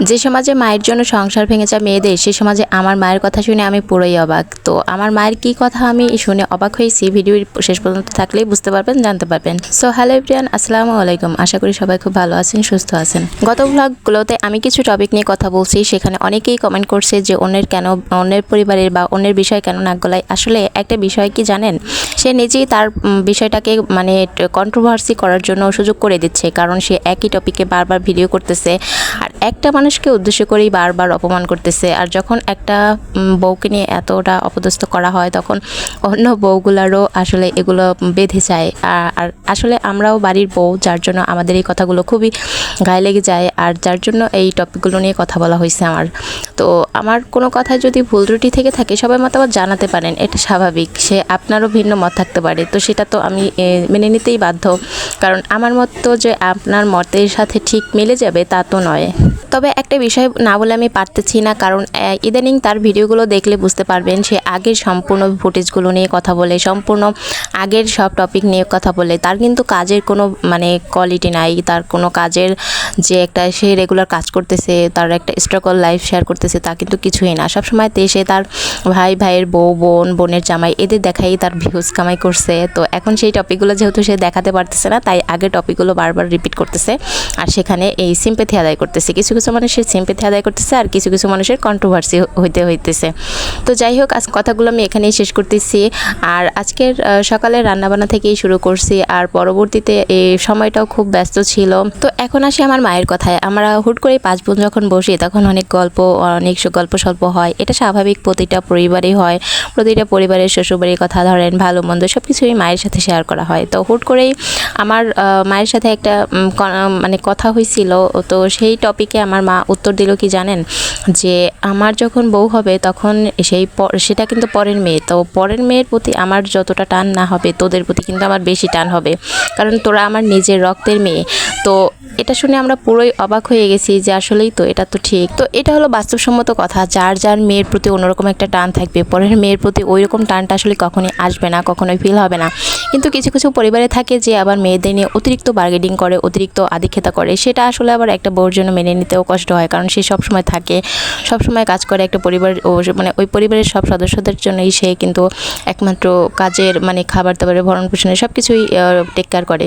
যে সমাজে মায়ের জন্য সংসার ভেঙে যায় মেয়েদের, সে সমাজে আমার মায়ের কথা শুনে আমি পুরোই অবাক। তো আমার মায়ের কি কথা আমি শুনে অবাক হয়েছি, ভিডিওর শেষ পর্যন্ত থাকলেই বুঝতে পারবেন, জানতে পারবেন। সো হ্যালো এভরিওয়ান, আসসালামু আলাইকুম। আশা করি সবাই খুব ভালো আছেন, সুস্থ আছেন। গত ব্লগগুলোতে আমি কিছু টপিক নিয়ে কথা বলছি, সেখানে অনেকেই কমেন্ট করছে যে অন্যের পরিবারের বা অন্যের বিষয় কেন নাক গলায়। আসলে একটা বিষয় কি জানেন, সে নিজেই তার বিষয়টাকে মানে কন্ট্রোভার্সি করার জন্য সুযোগ করে দিচ্ছে, কারণ সে একই টপিকে বারবার ভিডিও করতেছে আর একটা মানুষকে উদ্দেশ্য করেই বারবার অপমান করতেছে। আর যখন একটা বউকে নিয়ে এতটা অপদস্থ করা হয়, তখন অন্য বউগুলারও আসলে এগুলো বেঁধে যায়। আর আসলে আমরাও বাড়ির বউ, যার জন্য আমাদের এই কথাগুলো খুবই গায়ে লেগে যায়, আর যার জন্য এই টপিকগুলো নিয়ে কথা বলা হয়েছে আমার। তো আমার কোনো কথায় যদি ভুল ত্রুটি থেকে থাকে, সবাই মতামত জানাতে পারেন, এটা স্বাভাবিক। সে আপনারও ভিন্ন মত থাকতে পারে, তো সেটা তো আমি মেনে নিতেই বাধ্য, কারণ আমার মত তো যে আপনার মতের সাথে ঠিক মিলে যাবে তা তো নয়। তবে একটা বিষয় না বলে আমি পারতেছি না, কারণ ইদানিং তার ভিডিওগুলো দেখলে বুঝতে পারবেন সে আগের সম্পূর্ণ ফুটেজগুলো নিয়ে কথা বলে, সম্পূর্ণ আগের সব টপিক নিয়ে কথা বলে। তার কিন্তু কাজের কোনো মানে কোয়ালিটি নাই, তার কোনো কাজের যে একটা সে রেগুলার কাজ করতেছে, তার একটা স্ট্রাগল লাইফ শেয়ার করতেছে, তা কিন্তু কিছুই না। সবসময় সে তার ভাইয়ের বউ, বোনের জামাই, এদের দেখাই তার ভিউজ কামাই করছে। তো এখন সেই টপিকগুলো যেহেতু সে দেখাতে পারতেছে না, তাই আগের টপিকগুলো বারবার রিপিট করতেছে, আর সেখানে এই সিম্প্যাথি আদায় করতেছে। কিছু কিছু মানুষের সিম্প্যাথি আদায় করতেছে, আর কিছু কিছু মানুষের কন্ট্রোভার্সি হইতেছে। তো যাই হোক, আজ কথাগুলো আমি এখানেই শেষ করতেছি। আর আজকের সকালে রান্নাবান্না থেকেই শুরু করছি, আর পরবর্তীতে এই সময়টাও খুব ব্যস্ত ছিল। তো এখন আসি আমার মায়ের কথায়। আমরা হুট করে 5 বোন যখন বসি, তখন অনেক গল্প স্বল্প হয়। এটা স্বাভাবিক, প্রতিটা পরিবারেই হয়। প্রতিটা পরিবারের শ্বশুরবাড়ির কথা ধরেন, ভালো মন্দ সব কিছুই মায়ের সাথে শেয়ার করা হয়। তো হুট করেই আমার মায়ের সাথে একটা মানে কথা হয়েছিল। তো সেই টপিকে আমার মা উত্তর দিল কি জানেন, যে আমার যখন বউ হবে তখন সেটা কিন্তু পরের মেয়ে, তো পরের মেয়ের প্রতি আমার যতটা টান না হবে, তোদের প্রতি কিন্তু আমার বেশি টান হবে, কারণ তোরা আমার নিজের রক্তের মেয়ে। তো এটা শুনে আমরা পুরোই অবাক হয়ে গেছি যে আসলেই তো, এটা তো ঠিক। তো এটা হলো বাস্তবসম্মত কথা। যার মেয়ের প্রতি অন্যরকম একটা টান থাকবে, পরের মেয়ের প্রতি ওই রকম টানটা আসলে কখনোই আসবে না, কখনোই ফিল হবে না। কিন্তু কিছু কিছু পরিবারে থাকে যে আবার মেয়েদের নিয়ে অতিরিক্ত বার্গেনিং করে, অতিরিক্ত আদিক্ষেতা করে। সেটা আসলে আবার একটা বউর জন্য মেনে নিতেও কষ্ট হয়, কারণ সে সবসময় থাকে, সবসময় কাজ করে একটা পরিবার, মানে ওই পরিবারের সব সদস্যদের জন্যই সে কিন্তু একমাত্র কাজের মানে খাবার দাবারের ভরণ পোষণের সব কিছুই টেক কেয়ার করে।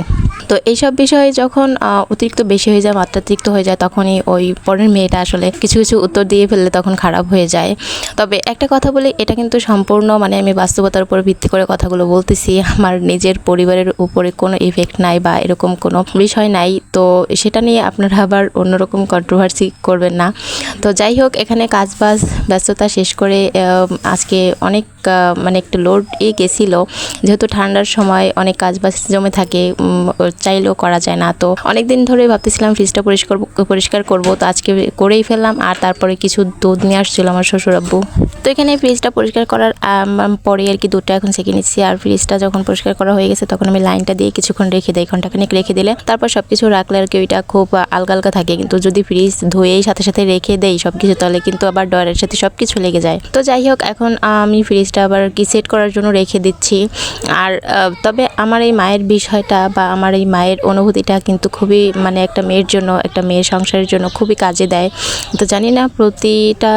তো এইসব বিষয়ে যখন অতিরিক্ত বেশি হয়ে যায়, মাত্রাতিরিক্ত হয়ে যায়, তখনই ওই পরের মেয়েটা আসলে কিছু কিছু উত্তর দিয়ে ফেললে তখন খারাপ হয়ে যায়। তবে একটা কথা বলি, এটা কিন্তু সম্পূর্ণ মানে আমি বাস্তবতার উপর ভিত্তি করে কথাগুলো বলতেছি, আমার নিজের পরিবারের উপরে কোনো ইফেক্ট নাই বা এরকম কোনো বিষয় নাই। তো সেটা নিয়ে আপনারা আবার অন্যরকম কন্ট্রোভার্সি করবেন না। তো যাই হোক, এখানে কাজবাজ ব্যস্ততা শেষ করে আজকে অনেক মানে একটু লোড গেছিলো, যেহেতু ঠান্ডার সময় অনেক কাজবাজ জমে থাকে, চাইলেও করা যায় না। তো অনেক দিন ধরে ভাবতেছিলাম ফ্রিজটা পরিষ্কার করব, তো আজকে করেই ফেললাম। আর তারপরে কিছু দুধ নিয়ে আসছিল আমার শ্বশুর আব্বু। তো এখানে ফ্রিজটা পরিষ্কার করার পরে আর কি দুধটা এখন সেঁকে নিচ্ছি। আর ফ্রিজটা যখন পরিষ্কার করা হয়ে গেছে, তখন আমি লাইনটা দিয়ে কিছুক্ষণ রেখে দিই, ঘন্টাখানেক রেখে দিলে তারপর সব কিছু রাখলে আর কি ওইটা খুব আলগা থাকে। কিন্তু যদি ফ্রিজ ধুয়েই সাথে সাথে রেখে দেই সব কিছু, তাহলে কিন্তু আবার ডয়ের সাথে সব কিছু লেগে যায়। তো যাই হোক, এখন আমি ফ্রিজটা আবার কি সেট করার জন্য রেখে দিচ্ছি। আর তবে আমার এই মায়ের বিষয়টা বা আমার এই মায়ের অনুভূতিটা কিন্তু খুবই মানে একটা মেয়ের জন্য, একটা মেয়ের সংসারের জন্য খুবই কাজে দেয়। তো জানি না প্রতিটা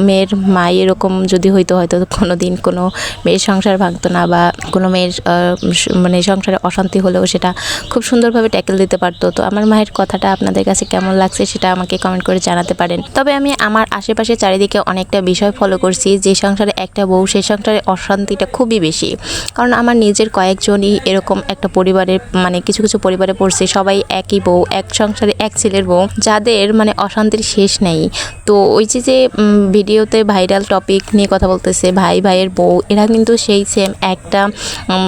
মেয়ের মা এরকম যদি হয়তো কোনো দিন কোনো মেয়ের সংসার ভাঙতো না, বা কোনো মেয়ের মানে সংসারে অশান্তি হলেও সেটা খুব সুন্দরভাবে ট্যাকেল দিতে পারতো। তো আমার মায়ের কথাটা আপনাদের কাছে কেমন লাগছে সেটা আমাকে কমেন্ট করে জানাতে পারেন। তবে আমি আমার আশেপাশে চারিদিকে অনেকটা বিষয় ফলো করছি, যে সংসারে একটা বউ, সেই সংসারে অশান্তিটা খুবই বেশি। কারণ আমার নিজের কয়েকজনই এরকম একটা পরিবারের মানে কিছু কিছু পরিবারে পড়ছে, সবাই একই বউ, এক সংসারে এক ছেলের বউ, যাদের মানে অশান্তির শেষ নেই। তো ওই যে ভিডিওতে ভাইরাল টপিক নিয়ে কথা বলতেছে, ভাইয়ের বউ, এরা কিন্তু সেই সেম একটা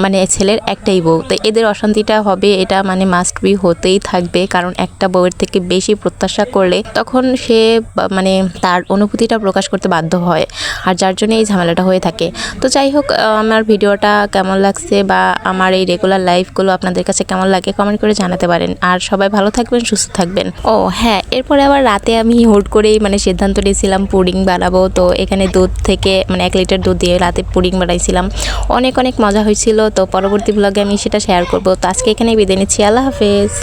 মানে ছেলের একটাই বউ। তো এদের অশান্তিটা হবে, এটা মানে মাস্ট বি হতেই থাকবে, কারণ একটা বউয়ের থেকে বেশি প্রত্যাশা করলে তখন সে মানে তার অনুভূতিটা প্রকাশ করতে বাধ্য হয়, আর যার জন্য এই ঝামেলাটা হয়ে থাকে। তো যাই হোক, আমার ভিডিওটা কেমন লাগছে বা আমার এই রেগুলার লাইফগুলো আপনাদের কাছে কেমন লাগে কমেন্ট করে জানাতে পারেন। আর সবাই ভালো থাকবেন, সুস্থ থাকবেন। ও হ্যাঁ, এরপরে আবার রাতে আমি হুট করেই মানে সিদ্ধান্ত নিয়েছিলাম পুডিং বানাবো। তো এখানে দুধ থেকে মানে 1 লিটার দুধ দিয়ে রাতে পুডিং বানাইছিলাম, অনেক মজা হয়েছিল। তো পরবর্তী ব্লগে আমি সেটা শেয়ার করবো। তো আজকে এখানেই বিদায় নিচ্ছি, আল্লাহ হাফেজ।